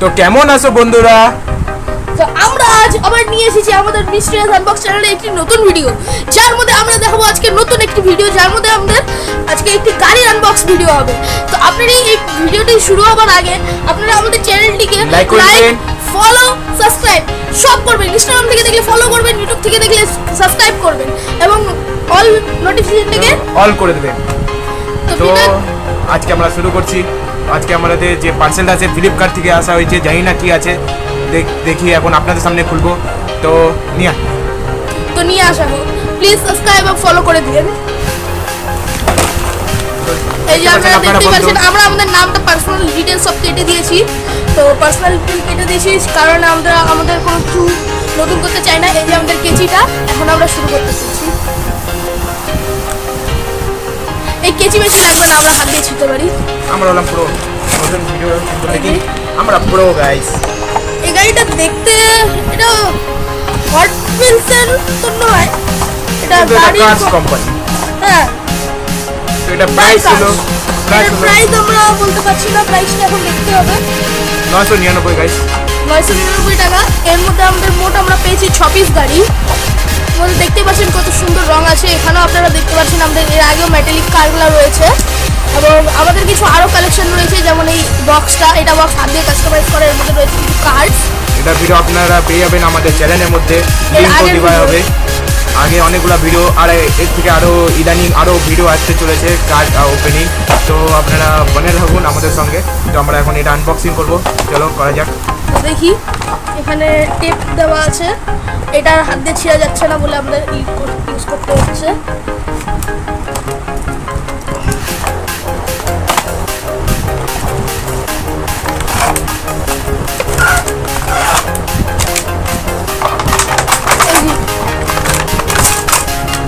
তো কেমন আছো বন্ধুরা? তো আমরা আজ আবার নিয়ে এসেছি আমাদের মিস্ট্রিয়াস আনবক্স চ্যানেলে একটি নতুন ভিডিও, যার মধ্যে আমরা দেখাবো আজকে নতুন একটি ভিডিও, যার মধ্যে আমাদের আজকে একটি গাড়ির আনবক্স ভিডিও হবে। তো আপনারা এই ভিডিওটি শুরু হবার আগে আপনারা আমাদের চ্যানেলটিকে লাইক করবেন, ফলো, সাবস্ক্রাইব সব করবেন। ইনস্টাগ্রাম থেকে দেখলে ফলো করবেন, ইউটিউব থেকে দেখলে সাবস্ক্রাইব করবেন এবং অল নোটিফিকেশনটিকে অল করে দেবেন। তো আজকে আমরা শুরু করছি। আজকে আমাদের যে পার্সেলটা আছে ফ্লিপকার্ট থেকে আসা হয়েছে, জানি না কি আছে, দেখি এখন আপনাদের সামনে খুলবো। তো নিয়ে আসা হোক, প্লিজ সাবস্ক্রাইব আর ফলো করে দিন। এই যে আপনারা দেখতে পাচ্ছেন আমরা আমাদের নামটা পার্সোনাল ডিটেইলস সব কেটে দিয়েছি। তো পার্সোনাল ডিটেইলস কেটে দিয়েছি কারণ আমরা আমাদের কোনো কিছু নতুন করতে চাই না। এই যে আমাদের কেচিটা, এখন আমরা শুরু করতে চাইছি। এই কেচি বেশি লাগবে না, আমরা হাত দিয়ে ছিটতে পারি। আমরা হলাম প্রো, নতুন ভিডিও কিন্তু দেখি আমরা প্রো গাইস। এই গাড়িটা দেখতে এটা হট হুইলসের তো নয়, এটা গাড়ি কোম্পানি। হ্যাঁ, তো এটা প্রাইস হলো প্রাইস আমরা বলতে পারছি না, প্রাইসটা এখন দেখতে হবে। 999 গাইস, 999 টাকা। এর মধ্যে আমাদের মোট আমরা পেয়েছি 6 পিস গাড়ি। আমাদের দেখতে পাচ্ছেন কত সুন্দর রং আছে। এখানেও আপনারা দেখতে পাচ্ছেন আমাদের এর আগেও মেটালিক কারগুলো রয়েছে এবং আমাদের কিছু আরও কালেকশন রয়েছে, যেমন এই বক্সটা, এটা বক্স হাত দিয়ে কাস্টমাইজ করে। এর মধ্যে রয়েছে কিছু কার্ডস। এটা ভিডিও আপনারা পেয়ে যাবেন আমাদের চ্যানেলের মধ্যে, লিংকও দেওয়া হবে। আগে অনেকগুলো ভিডিও আর এর থেকে আরও ইদানিং আরও ভিডিও আসতে চলেছে কার্ড ওপেনিং। তো আপনারা বনে থাকুন আমাদের সঙ্গে। তো আমরা এখন এটা আনবক্সিং করবো, চলো করা যাক। দেখি এখানে টেপ দেওয়া আছে, এটা হাত দিয়ে ছিঁড়া যাচ্ছে না বলে আমাদের ইউজ করতে হচ্ছে।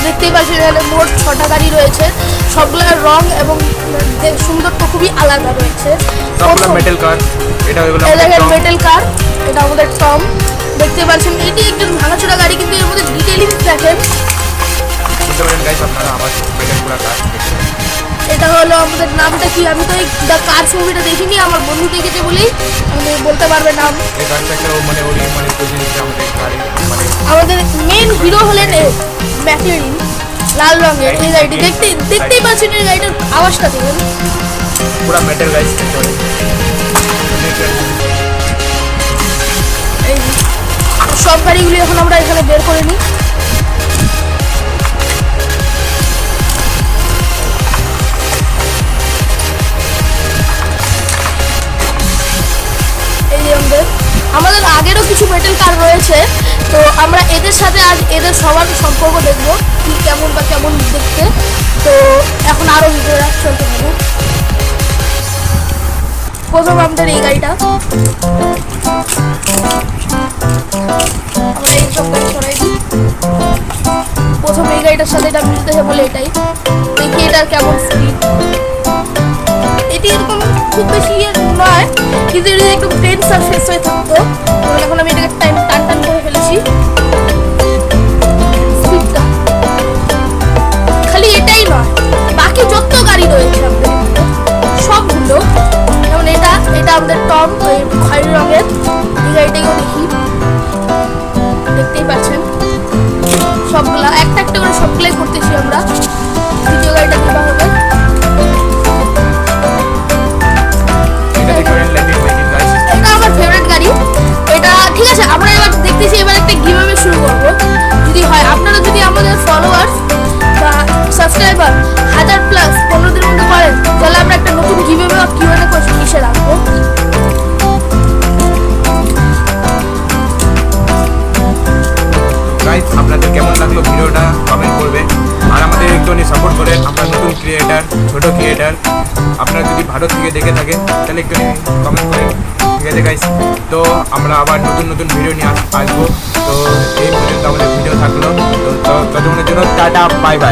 দেখতেই পাচ্ছেন এখানে মোট 6টা গাড়ি রয়েছে, সবগুলোর রং এবং সুন্দর তো খুবই আলাদা রয়েছে। সবগুলো মেটাল কার, এটা হলো মেটাল কার, এটা আমাদের টম। দেখতে পাচ্ছেন এটি একজন ভাঙাচোরা গাড়ি, কিন্তু এর মধ্যে ডিটেইলিং দেখেন। বুঝতে পারেন গাইস আপনারা আমার মেটাল পুরো কার। এটা হলো আমাদের নামটা কি, আমি তো এই দ্য কার্স মুভিটা দেখিনি, আমার বন্ধু দেখেছে বলেই আমি বলতে পারবে নাম। এই কারটা মানে ওই মানে প্রতিনিধি আমাদের গাড়ি মানে আমাদের মেন হিরো হলেন ম্যাকলারেন, লাল রঙের এই গাড়িটি। দেখতেই পাচ্ছেন এই গাড়িটার আওয়াজটা দেখুন, পুরো মেটাল গাইস। এই সব গাড়িগুলি এখন আমরা এখানে বের করে নিই। আমাদের আগেরও কিছু মেটাল কার রয়েছে, তো আমরা এদের সাথে আজ এদের সবার সম্পর্ক দেখবো কি কেমন বা কেমন দেখতে। তো এখন আরও ভিডিওটা চলতে থাকবো। প্রথম আমাদের এই গাড়িটা, আমরা এই সব গাড়ি সরাই দিই। প্রথম এই গাড়িটার সাথে এটা মিলতেছে বলে এটাই দেখি এটার কেমন স্পিড। এটি এরকম খুব বেশি ইয়ে নয়, কিন্তু এটা একটু প্লেন সারফেস হয়ে থাকতো। এখন আমি এটাকে টান টান করে ফেলেছি। স্পিডটা খালি এটাই নয়, বাকি যত গাড়ি রয়েছে আমাদের সবগুলো, যেমন এটা আমাদের টম খয়েরি রঙের। এই গাড়িটাকেও দেখি, দেখতেই পাচ্ছেন সবগুলা একটা একটা করে সবগুলাই করতেছি আমরা। দ্বিতীয় গাড়িটা দেওয়া হবে। এটা আমার ফেভারিট গাড়ি, এটা ঠিক আছে। আমরা এবার দেখতেছি এবার একটা গিভঅ্যাওয়ে শুরু করবো, যদি হয়। আপনারা যদি আমাদের ফলোয়ার্স বা সাবস্ক্রাইবার 1000+ 15 দিনের মধ্যে করেন, তাহলে আমরা একটা নতুন গিভঅ্যাওয়ে বা কিউএনএ কিসে রাখবো। গাইস আপনাদের কেমন লাগলো ভিডিওটা কমেন্ট করবেন, আর আমাদের একটুখানি সাপোর্ট করেন। আমরা নতুন ক্রিয়েটার, ছোটো ক্রিয়েটার। আপনারা যদি ভারত থেকে দেখে থাকেন তাহলে একটুখানি কমেন্ট করেন, ঠিক আছে গাইস? তো আমরা আবার নতুন ভিডিও নিয়ে আসবো। তো এই পর্যন্ত আমাদের ভিডিও থাকলো। তো ততক্ষণের জন্য টাটা, বাই বাই।